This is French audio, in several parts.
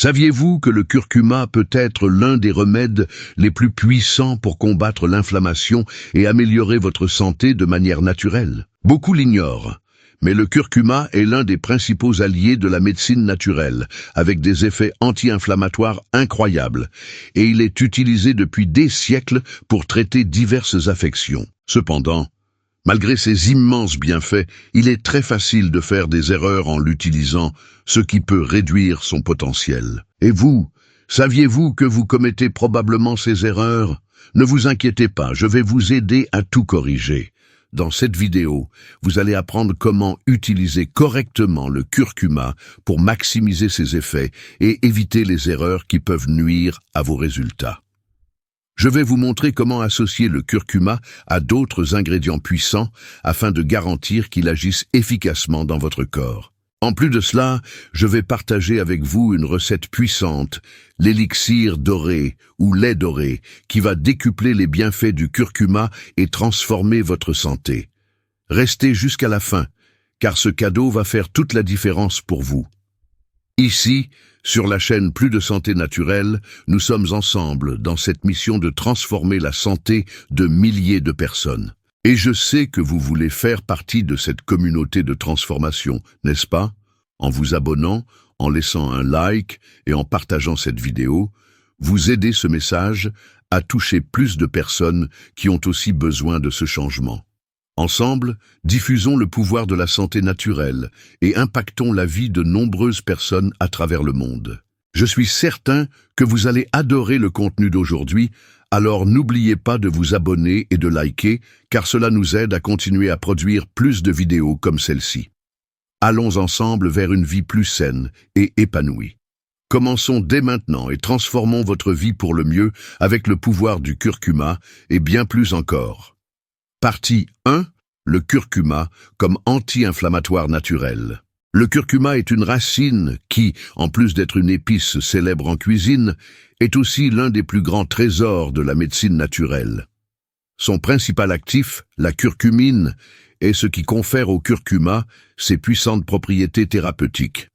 Saviez-vous que le curcuma peut être l'un des remèdes les plus puissants pour combattre l'inflammation et améliorer votre santé de manière naturelle? Beaucoup l'ignorent, mais le curcuma est l'un des principaux alliés de la médecine naturelle, avec des effets anti-inflammatoires incroyables, et il est utilisé depuis des siècles pour traiter diverses affections. Cependant, malgré ses immenses bienfaits, il est très facile de faire des erreurs en l'utilisant, ce qui peut réduire son potentiel. Et vous, saviez-vous que vous commettez probablement ces erreurs? Ne vous inquiétez pas, je vais vous aider à tout corriger. Dans cette vidéo, vous allez apprendre comment utiliser correctement le curcuma pour maximiser ses effets et éviter les erreurs qui peuvent nuire à vos résultats. Je vais vous montrer comment associer le curcuma à d'autres ingrédients puissants afin de garantir qu'il agisse efficacement dans votre corps. En plus de cela, je vais partager avec vous une recette puissante, l'élixir doré ou lait doré, qui va décupler les bienfaits du curcuma et transformer votre santé. Restez jusqu'à la fin, car ce cadeau va faire toute la différence pour vous. Ici, sur la chaîne Plus de Santé Naturelle, nous sommes ensemble dans cette mission de transformer la santé de milliers de personnes. Et je sais que vous voulez faire partie de cette communauté de transformation, n'est-ce pas? En vous abonnant, en laissant un like et en partageant cette vidéo, vous aidez ce message à toucher plus de personnes qui ont aussi besoin de ce changement. Ensemble, diffusons le pouvoir de la santé naturelle et impactons la vie de nombreuses personnes à travers le monde. Je suis certain que vous allez adorer le contenu d'aujourd'hui, alors n'oubliez pas de vous abonner et de liker, car cela nous aide à continuer à produire plus de vidéos comme celle-ci. Allons ensemble vers une vie plus saine et épanouie. Commençons dès maintenant et transformons votre vie pour le mieux avec le pouvoir du curcuma et bien plus encore. Partie 1. Le curcuma comme anti-inflammatoire naturel. Le curcuma est une racine qui, en plus d'être une épice célèbre en cuisine, est aussi l'un des plus grands trésors de la médecine naturelle. Son principal actif, la curcumine, est ce qui confère au curcuma ses puissantes propriétés thérapeutiques.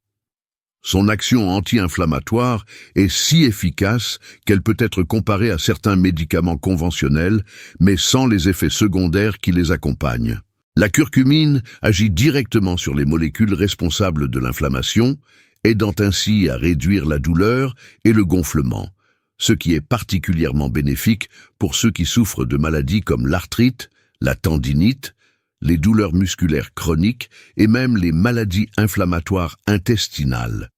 Son action anti-inflammatoire est si efficace qu'elle peut être comparée à certains médicaments conventionnels, mais sans les effets secondaires qui les accompagnent. La curcumine agit directement sur les molécules responsables de l'inflammation, aidant ainsi à réduire la douleur et le gonflement, ce qui est particulièrement bénéfique pour ceux qui souffrent de maladies comme l'arthrite, la tendinite, les douleurs musculaires chroniques et même les maladies inflammatoires intestinales.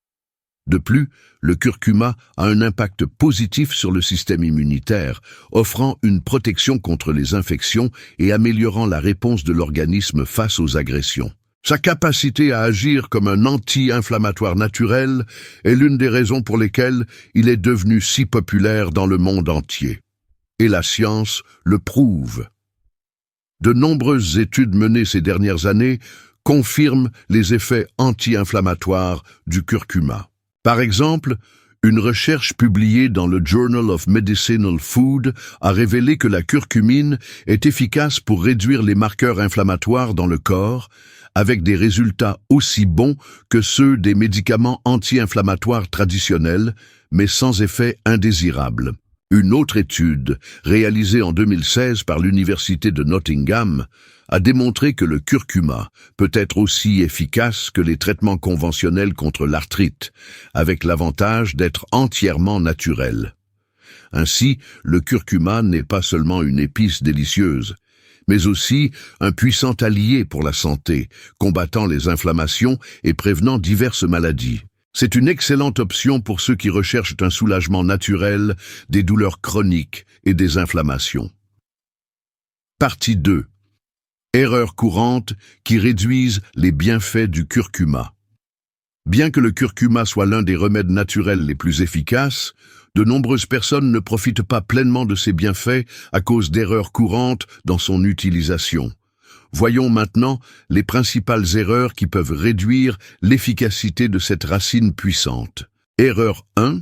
De plus, le curcuma a un impact positif sur le système immunitaire, offrant une protection contre les infections et améliorant la réponse de l'organisme face aux agressions. Sa capacité à agir comme un anti-inflammatoire naturel est l'une des raisons pour lesquelles il est devenu si populaire dans le monde entier. Et la science le prouve. De nombreuses études menées ces dernières années confirment les effets anti-inflammatoires du curcuma. Par exemple, une recherche publiée dans le Journal of Medicinal Food a révélé que la curcumine est efficace pour réduire les marqueurs inflammatoires dans le corps, avec des résultats aussi bons que ceux des médicaments anti-inflammatoires traditionnels, mais sans effet indésirable. Une autre étude, réalisée en 2016 par l'Université de Nottingham, a démontré que le curcuma peut être aussi efficace que les traitements conventionnels contre l'arthrite, avec l'avantage d'être entièrement naturel. Ainsi, le curcuma n'est pas seulement une épice délicieuse, mais aussi un puissant allié pour la santé, combattant les inflammations et prévenant diverses maladies. C'est une excellente option pour ceux qui recherchent un soulagement naturel des douleurs chroniques et des inflammations. Partie 2. Erreurs courantes qui réduisent les bienfaits du curcuma. Bien que le curcuma soit l'un des remèdes naturels les plus efficaces, de nombreuses personnes ne profitent pas pleinement de ses bienfaits à cause d'erreurs courantes dans son utilisation. Voyons maintenant les principales erreurs qui peuvent réduire l'efficacité de cette racine puissante. Erreur 1.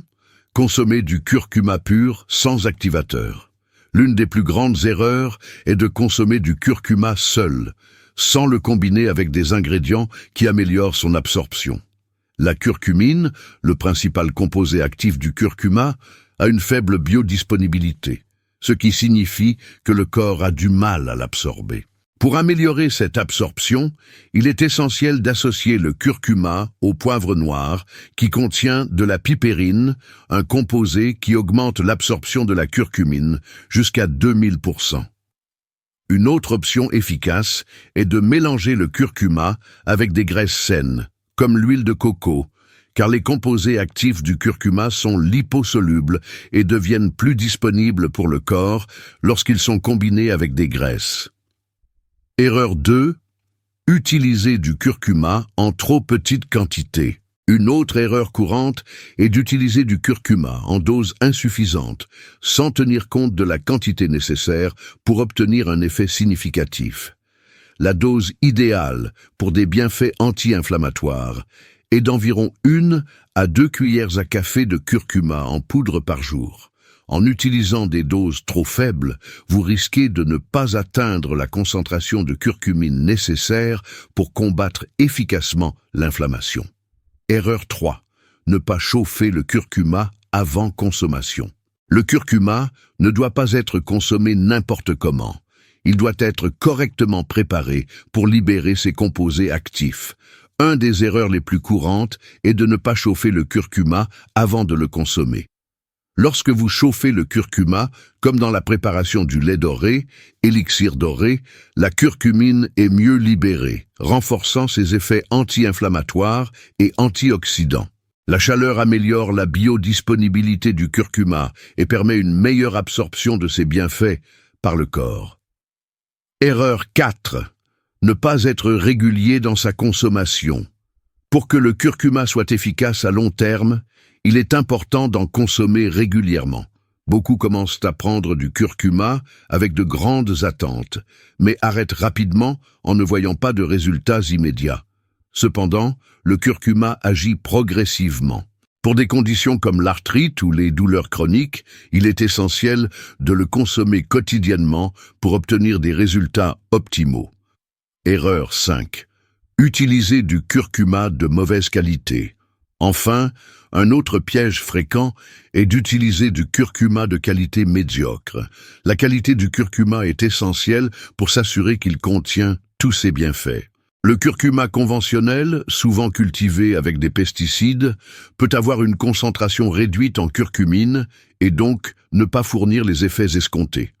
Consommer du curcuma pur sans activateur. L'une des plus grandes erreurs est de consommer du curcuma seul, sans le combiner avec des ingrédients qui améliorent son absorption. La curcumine, le principal composé actif du curcuma, a une faible biodisponibilité, ce qui signifie que le corps a du mal à l'absorber. Pour améliorer cette absorption, il est essentiel d'associer le curcuma au poivre noir qui contient de la pipérine, un composé qui augmente l'absorption de la curcumine jusqu'à 2000%. Une autre option efficace est de mélanger le curcuma avec des graisses saines, comme l'huile de coco, car les composés actifs du curcuma sont liposolubles et deviennent plus disponibles pour le corps lorsqu'ils sont combinés avec des graisses. Erreur 2. Utiliser du curcuma en trop petite quantité. Une autre erreur courante est d'utiliser du curcuma en dose insuffisante, sans tenir compte de la quantité nécessaire pour obtenir un effet significatif. La dose idéale pour des bienfaits anti-inflammatoires est d'environ 1 à 2 cuillères à café de curcuma en poudre par jour. En utilisant des doses trop faibles, vous risquez de ne pas atteindre la concentration de curcumine nécessaire pour combattre efficacement l'inflammation. Erreur 3. Ne pas chauffer le curcuma avant consommation. Le curcuma ne doit pas être consommé n'importe comment. Il doit être correctement préparé pour libérer ses composés actifs. Un des erreurs les plus courantes est de ne pas chauffer le curcuma avant de le consommer. Lorsque vous chauffez le curcuma, comme dans la préparation du lait doré, élixir doré, la curcumine est mieux libérée, renforçant ses effets anti-inflammatoires et antioxydants. La chaleur améliore la biodisponibilité du curcuma et permet une meilleure absorption de ses bienfaits par le corps. Erreur 4. Ne pas être régulier dans sa consommation. Pour que le curcuma soit efficace à long terme, il est important d'en consommer régulièrement. Beaucoup commencent à prendre du curcuma avec de grandes attentes, mais arrêtent rapidement en ne voyant pas de résultats immédiats. Cependant, le curcuma agit progressivement. Pour des conditions comme l'arthrite ou les douleurs chroniques, il est essentiel de le consommer quotidiennement pour obtenir des résultats optimaux. Erreur 5. Utiliser du curcuma de mauvaise qualité. Enfin, un autre piège fréquent est d'utiliser du curcuma de qualité médiocre. La qualité du curcuma est essentielle pour s'assurer qu'il contient tous ses bienfaits. Le curcuma conventionnel, souvent cultivé avec des pesticides, peut avoir une concentration réduite en curcumine et donc ne pas fournir les effets escomptés.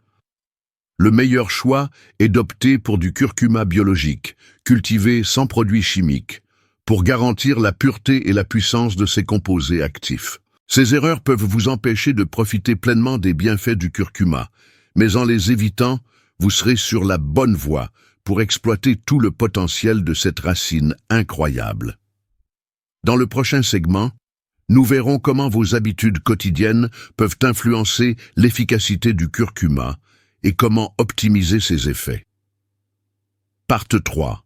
Le meilleur choix est d'opter pour du curcuma biologique, cultivé sans produits chimiques, pour garantir la pureté et la puissance de ses composés actifs. Ces erreurs peuvent vous empêcher de profiter pleinement des bienfaits du curcuma, mais en les évitant, vous serez sur la bonne voie pour exploiter tout le potentiel de cette racine incroyable. Dans le prochain segment, nous verrons comment vos habitudes quotidiennes peuvent influencer l'efficacité du curcuma et comment optimiser ses effets. Partie 3.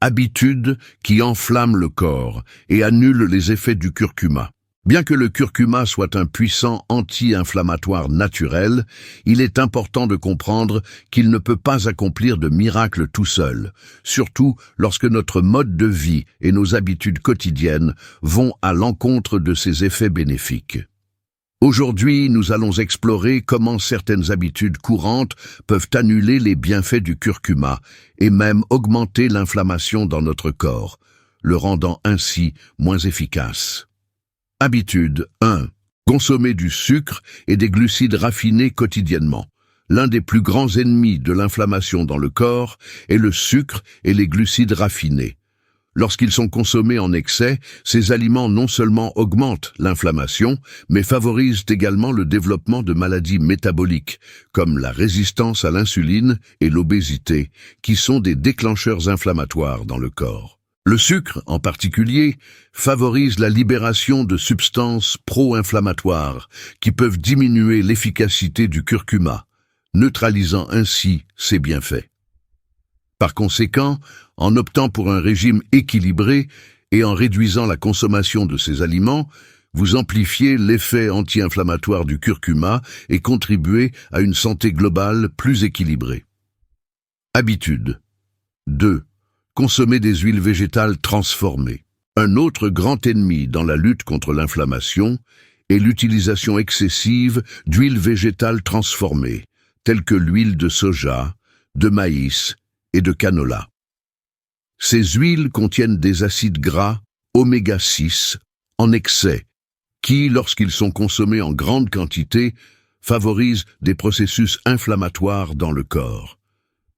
Habitudes qui enflamment le corps et annulent les effets du curcuma. Bien que le curcuma soit un puissant anti-inflammatoire naturel, il est important de comprendre qu'il ne peut pas accomplir de miracles tout seul, surtout lorsque notre mode de vie et nos habitudes quotidiennes vont à l'encontre de ses effets bénéfiques. Aujourd'hui, nous allons explorer comment certaines habitudes courantes peuvent annuler les bienfaits du curcuma et même augmenter l'inflammation dans notre corps, le rendant ainsi moins efficace. Habitude 1. Consommer du sucre et des glucides raffinés quotidiennement. L'un des plus grands ennemis de l'inflammation dans le corps est le sucre et les glucides raffinés. Lorsqu'ils sont consommés en excès, ces aliments non seulement augmentent l'inflammation, mais favorisent également le développement de maladies métaboliques, comme la résistance à l'insuline et l'obésité, qui sont des déclencheurs inflammatoires dans le corps. Le sucre, en particulier, favorise la libération de substances pro-inflammatoires qui peuvent diminuer l'efficacité du curcuma, neutralisant ainsi ses bienfaits. Par conséquent, en optant pour un régime équilibré et en réduisant la consommation de ces aliments, vous amplifiez l'effet anti-inflammatoire du curcuma et contribuez à une santé globale plus équilibrée. Habitude 2. Consommer des huiles végétales transformées. Un autre grand ennemi dans la lutte contre l'inflammation est l'utilisation excessive d'huiles végétales transformées, telles que l'huile de soja, de maïs et de canola. Ces huiles contiennent des acides gras oméga 6 en excès, qui, lorsqu'ils sont consommés en grande quantité, favorisent des processus inflammatoires dans le corps.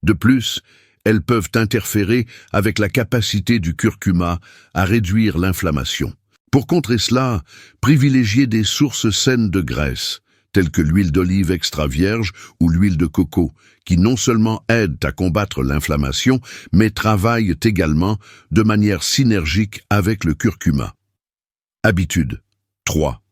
De plus, elles peuvent interférer avec la capacité du curcuma à réduire l'inflammation. Pour contrer cela, privilégiez des sources saines de graisse, telles que l'huile d'olive extra vierge ou l'huile de coco, qui non seulement aident à combattre l'inflammation, mais travaillent également de manière synergique avec le curcuma. Habitude 3.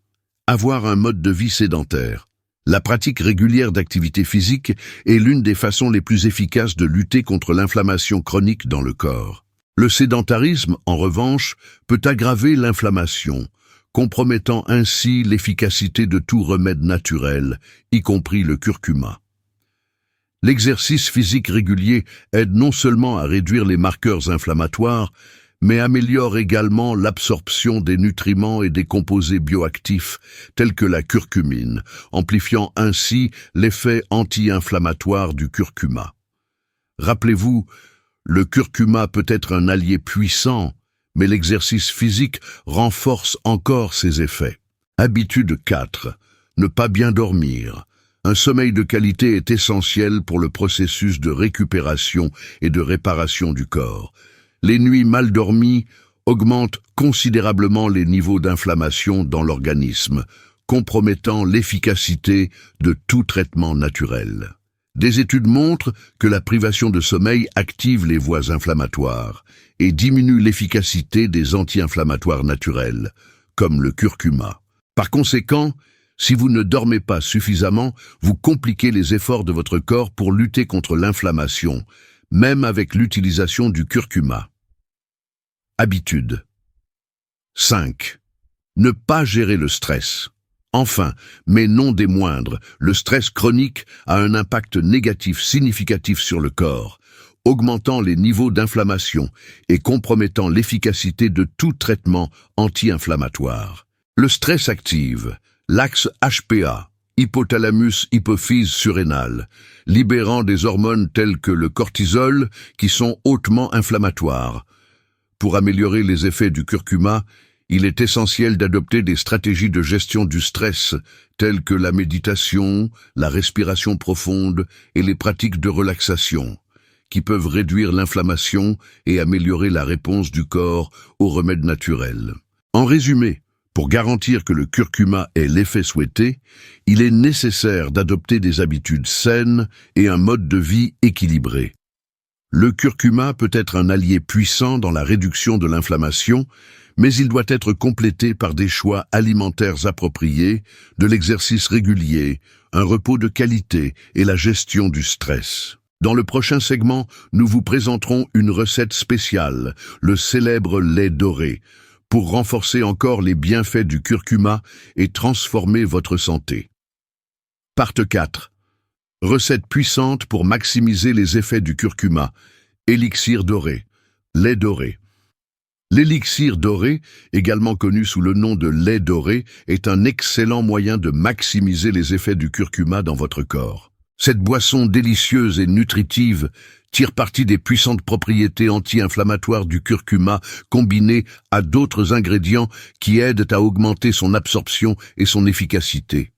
Avoir un mode de vie sédentaire. La pratique régulière d'activité physique est l'une des façons les plus efficaces de lutter contre l'inflammation chronique dans le corps. Le sédentarisme, en revanche, peut aggraver l'inflammation, compromettant ainsi l'efficacité de tout remède naturel, y compris le curcuma. L'exercice physique régulier aide non seulement à réduire les marqueurs inflammatoires, mais améliore également l'absorption des nutriments et des composés bioactifs tels que la curcumine, amplifiant ainsi l'effet anti-inflammatoire du curcuma. Rappelez-vous, le curcuma peut être un allié puissant, mais l'exercice physique renforce encore ses effets. Habitude 4. Ne pas bien dormir. Un sommeil de qualité est essentiel pour le processus de récupération et de réparation du corps. Les nuits mal dormies augmentent considérablement les niveaux d'inflammation dans l'organisme, compromettant l'efficacité de tout traitement naturel. Des études montrent que la privation de sommeil active les voies inflammatoires et diminue l'efficacité des anti-inflammatoires naturels, comme le curcuma. Par conséquent, si vous ne dormez pas suffisamment, vous compliquez les efforts de votre corps pour lutter contre l'inflammation, même avec l'utilisation du curcuma. Habitude 5. Ne pas gérer le stress. Enfin, mais non des moindres, le stress chronique a un impact négatif significatif sur le corps, augmentant les niveaux d'inflammation et compromettant l'efficacité de tout traitement anti-inflammatoire. Le stress active l'axe HPA, hypothalamus-hypophyse surrénale, libérant des hormones telles que le cortisol qui sont hautement inflammatoires. Pour améliorer les effets du curcuma, il est essentiel d'adopter des stratégies de gestion du stress, telles que la méditation, la respiration profonde et les pratiques de relaxation, qui peuvent réduire l'inflammation et améliorer la réponse du corps aux remèdes naturels. En résumé, pour garantir que le curcuma ait l'effet souhaité, il est nécessaire d'adopter des habitudes saines et un mode de vie équilibré. Le curcuma peut être un allié puissant dans la réduction de l'inflammation, mais il doit être complété par des choix alimentaires appropriés, de l'exercice régulier, un repos de qualité et la gestion du stress. Dans le prochain segment, nous vous présenterons une recette spéciale, le célèbre lait doré, pour renforcer encore les bienfaits du curcuma et transformer votre santé. Partie 4. Recette puissante pour maximiser les effets du curcuma. Élixir doré. Lait doré. L'élixir doré, également connu sous le nom de lait doré, est un excellent moyen de maximiser les effets du curcuma dans votre corps. Cette boisson délicieuse et nutritive tire parti des puissantes propriétés anti-inflammatoires du curcuma combinées à d'autres ingrédients qui aident à augmenter son absorption et son efficacité.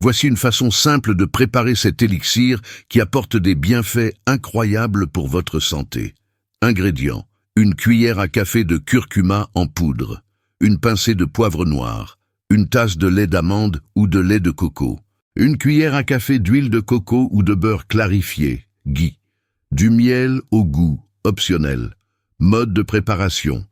Voici une façon simple de préparer cet élixir qui apporte des bienfaits incroyables pour votre santé. Ingrédients: une cuillère à café de curcuma en poudre, une pincée de poivre noir, une tasse de lait d'amande ou de lait de coco, une cuillère à café d'huile de coco ou de beurre clarifié, ghee, du miel au goût, optionnel. Mode de préparation: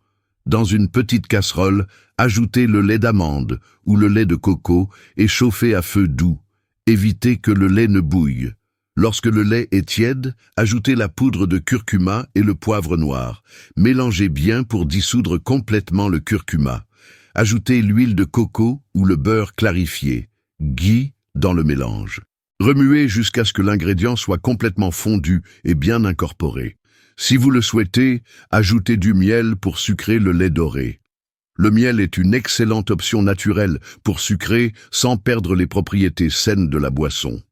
dans une petite casserole, ajoutez le lait d'amande ou le lait de coco et chauffez à feu doux. Évitez que le lait ne bouille. Lorsque le lait est tiède, ajoutez la poudre de curcuma et le poivre noir. Mélangez bien pour dissoudre complètement le curcuma. Ajoutez l'huile de coco ou le beurre clarifié, ghee, dans le mélange. Remuez jusqu'à ce que l'ingrédient soit complètement fondu et bien incorporé. Si vous le souhaitez, ajoutez du miel pour sucrer le lait doré. Le miel est une excellente option naturelle pour sucrer sans perdre les propriétés saines de la boisson.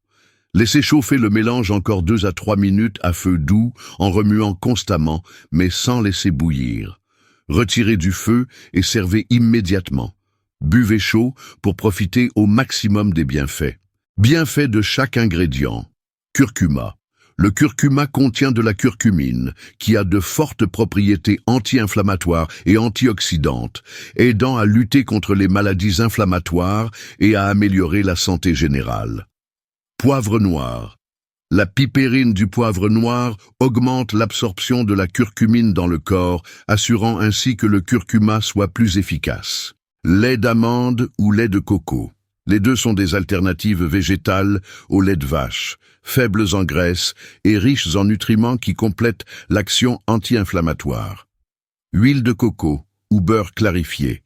Laissez chauffer le mélange encore 2 à 3 minutes à feu doux en remuant constamment, mais sans laisser bouillir. Retirez du feu et servez immédiatement. Buvez chaud pour profiter au maximum des bienfaits. Bienfaits de chaque ingrédient. Curcuma. Le curcuma contient de la curcumine, qui a de fortes propriétés anti-inflammatoires et antioxydantes, aidant à lutter contre les maladies inflammatoires et à améliorer la santé générale. Poivre noir. La pipérine du poivre noir augmente l'absorption de la curcumine dans le corps, assurant ainsi que le curcuma soit plus efficace. Lait d'amande ou lait de coco. Les deux sont des alternatives végétales au lait de vache, faibles en graisse et riches en nutriments qui complètent l'action anti-inflammatoire. Huile de coco ou beurre clarifié.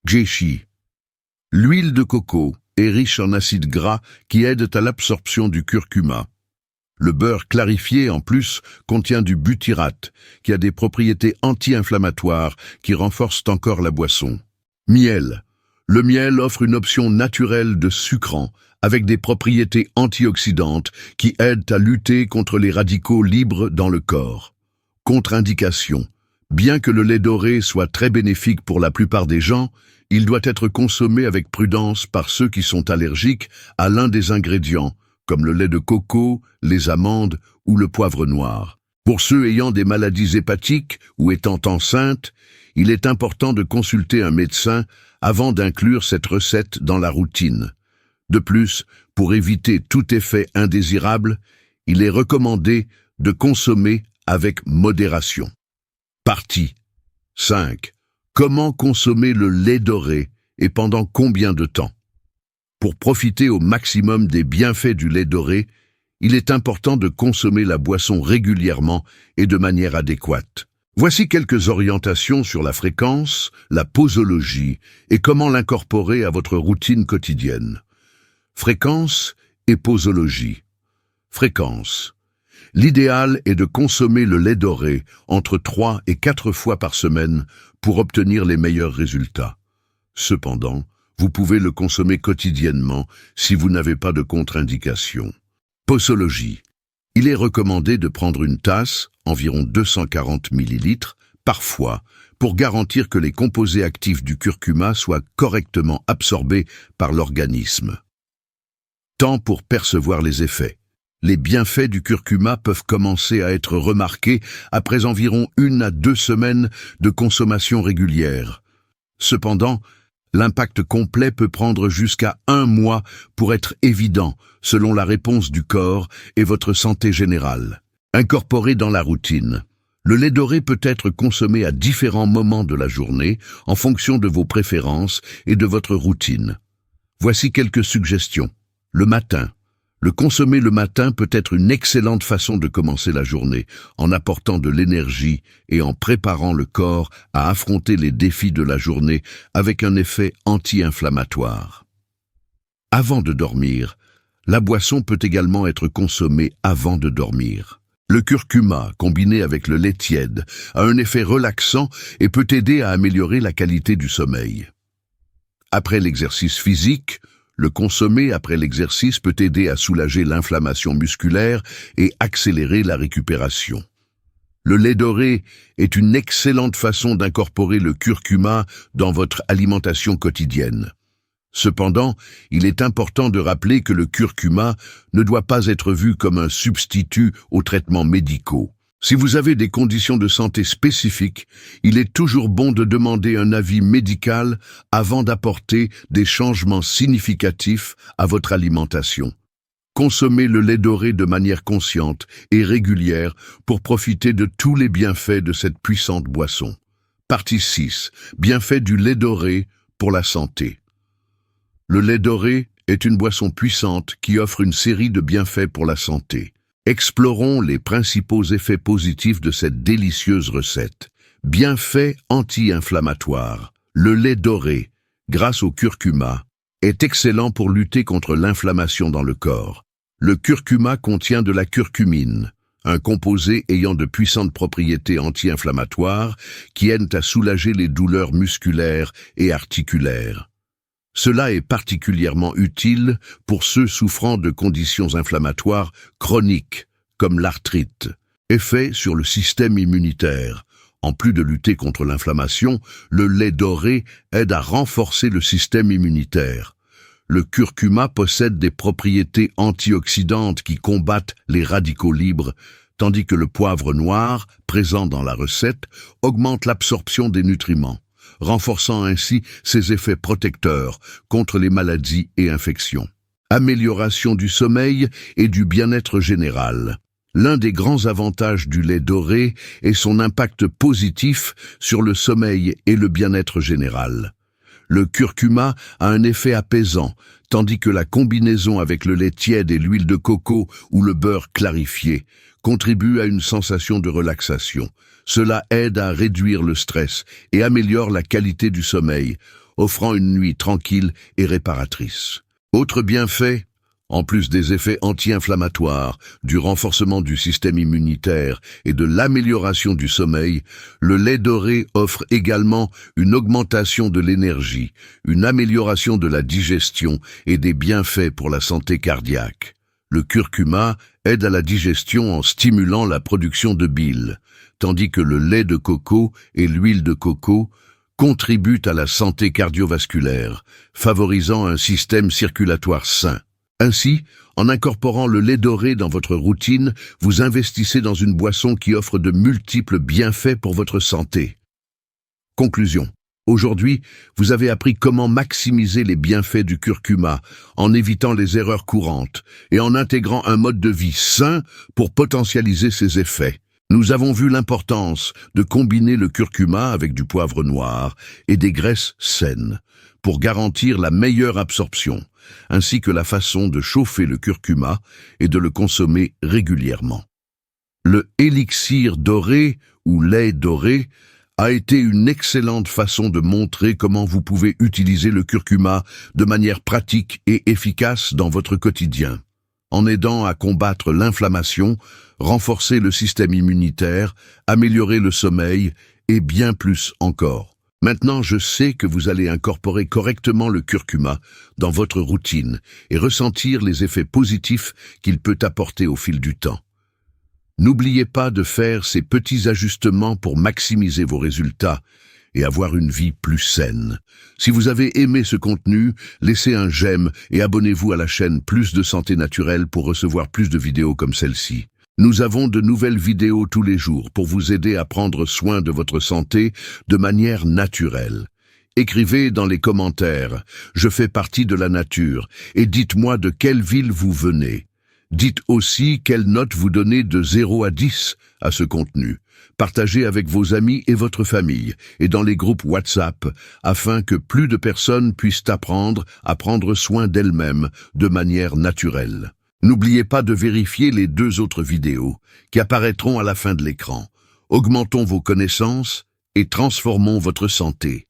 Jeshi. L'huile de coco est riche en acides gras qui aident à l'absorption du curcuma. Le beurre clarifié, en plus, contient du butyrate, qui a des propriétés anti-inflammatoires qui renforcent encore la boisson. Miel. Le miel offre une option naturelle de sucrant, avec des propriétés antioxydantes qui aident à lutter contre les radicaux libres dans le corps. Contre-indication. Bien que le lait doré soit très bénéfique pour la plupart des gens, il doit être consommé avec prudence par ceux qui sont allergiques à l'un des ingrédients, comme le lait de coco, les amandes ou le poivre noir. Pour ceux ayant des maladies hépatiques ou étant enceintes, il est important de consulter un médecin avant d'inclure cette recette dans la routine. De plus, pour éviter tout effet indésirable, il est recommandé de consommer avec modération. Partie 5. Comment consommer le lait doré et pendant combien de temps? Pour profiter au maximum des bienfaits du lait doré, il est important de consommer la boisson régulièrement et de manière adéquate. Voici quelques orientations sur la fréquence, la posologie et comment l'incorporer à votre routine quotidienne. Fréquence et posologie. Fréquence. L'idéal est de consommer le lait doré entre 3 et 4 fois par semaine pour obtenir les meilleurs résultats. Cependant, vous pouvez le consommer quotidiennement si vous n'avez pas de contre-indication. Posologie. Il est recommandé de prendre une tasse, environ 240 ml, par fois, pour garantir que les composés actifs du curcuma soient correctement absorbés par l'organisme. Temps pour percevoir les effets. Les bienfaits du curcuma peuvent commencer à être remarqués après environ 1 à 2 semaines de consommation régulière. Cependant, l'impact complet peut prendre jusqu'à 1 mois pour être évident, selon la réponse du corps et votre santé générale. Incorporé dans la routine. Le lait doré peut être consommé à différents moments de la journée, en fonction de vos préférences et de votre routine. Voici quelques suggestions. Le matin. Le consommer le matin peut être une excellente façon de commencer la journée, en apportant de l'énergie et en préparant le corps à affronter les défis de la journée avec un effet anti-inflammatoire. Avant de dormir, la boisson peut également être consommée avant de dormir. Le curcuma, combiné avec le lait tiède, a un effet relaxant et peut aider à améliorer la qualité du sommeil. Après l'exercice physique, le consommer après l'exercice peut aider à soulager l'inflammation musculaire et accélérer la récupération. Le lait doré est une excellente façon d'incorporer le curcuma dans votre alimentation quotidienne. Cependant, il est important de rappeler que le curcuma ne doit pas être vu comme un substitut aux traitements médicaux. Si vous avez des conditions de santé spécifiques, il est toujours bon de demander un avis médical avant d'apporter des changements significatifs à votre alimentation. Consommez le lait doré de manière consciente et régulière pour profiter de tous les bienfaits de cette puissante boisson. Partie 6. Bienfaits du lait doré pour la santé. Le lait doré est une boisson puissante qui offre une série de bienfaits pour la santé. Explorons les principaux effets positifs de cette délicieuse recette. Bienfaits anti-inflammatoires. Le lait doré, grâce au curcuma, est excellent pour lutter contre l'inflammation dans le corps. Le curcuma contient de la curcumine, un composé ayant de puissantes propriétés anti-inflammatoires qui aident à soulager les douleurs musculaires et articulaires. Cela est particulièrement utile pour ceux souffrant de conditions inflammatoires chroniques, comme l'arthrite. Effet sur le système immunitaire. En plus de lutter contre l'inflammation, le lait doré aide à renforcer le système immunitaire. Le curcuma possède des propriétés antioxydantes qui combattent les radicaux libres, tandis que le poivre noir, présent dans la recette, augmente l'absorption des nutriments, renforçant ainsi ses effets protecteurs contre les maladies et infections. Amélioration du sommeil et du bien-être général. L'un des grands avantages du lait doré est son impact positif sur le sommeil et le bien-être général. Le curcuma a un effet apaisant, tandis que la combinaison avec le lait tiède et l'huile de coco ou le beurre clarifié contribue à une sensation de relaxation. Cela aide à réduire le stress et améliore la qualité du sommeil, offrant une nuit tranquille et réparatrice. Autre bienfait, en plus des effets anti-inflammatoires, du renforcement du système immunitaire et de l'amélioration du sommeil, le lait doré offre également une augmentation de l'énergie, une amélioration de la digestion et des bienfaits pour la santé cardiaque. Le curcuma aide à la digestion en stimulant la production de bile, tandis que le lait de coco et l'huile de coco contribuent à la santé cardiovasculaire, favorisant un système circulatoire sain. Ainsi, en incorporant le lait doré dans votre routine, vous investissez dans une boisson qui offre de multiples bienfaits pour votre santé. Conclusion. Aujourd'hui, vous avez appris comment maximiser les bienfaits du curcuma en évitant les erreurs courantes et en intégrant un mode de vie sain pour potentialiser ses effets. Nous avons vu l'importance de combiner le curcuma avec du poivre noir et des graisses saines pour garantir la meilleure absorption, ainsi que la façon de chauffer le curcuma et de le consommer régulièrement. Le élixir doré ou lait doré a été une excellente façon de montrer comment vous pouvez utiliser le curcuma de manière pratique et efficace dans votre quotidien, en aidant à combattre l'inflammation, renforcer le système immunitaire, améliorer le sommeil et bien plus encore. Maintenant, je sais que vous allez incorporer correctement le curcuma dans votre routine et ressentir les effets positifs qu'il peut apporter au fil du temps. N'oubliez pas de faire ces petits ajustements pour maximiser vos résultats et avoir une vie plus saine. Si vous avez aimé ce contenu, laissez un j'aime et abonnez-vous à la chaîne Plus de Santé Naturelle pour recevoir plus de vidéos comme celle-ci. Nous avons de nouvelles vidéos tous les jours pour vous aider à prendre soin de votre santé de manière naturelle. Écrivez dans les commentaires « Je fais partie de la nature » et dites-moi de quelle ville vous venez. Dites aussi quelle note vous donnez de 0 à 10 à ce contenu. Partagez avec vos amis et votre famille et dans les groupes WhatsApp afin que plus de personnes puissent apprendre à prendre soin d'elles-mêmes de manière naturelle. N'oubliez pas de vérifier les 2 autres vidéos qui apparaîtront à la fin de l'écran. Augmentons vos connaissances et transformons votre santé.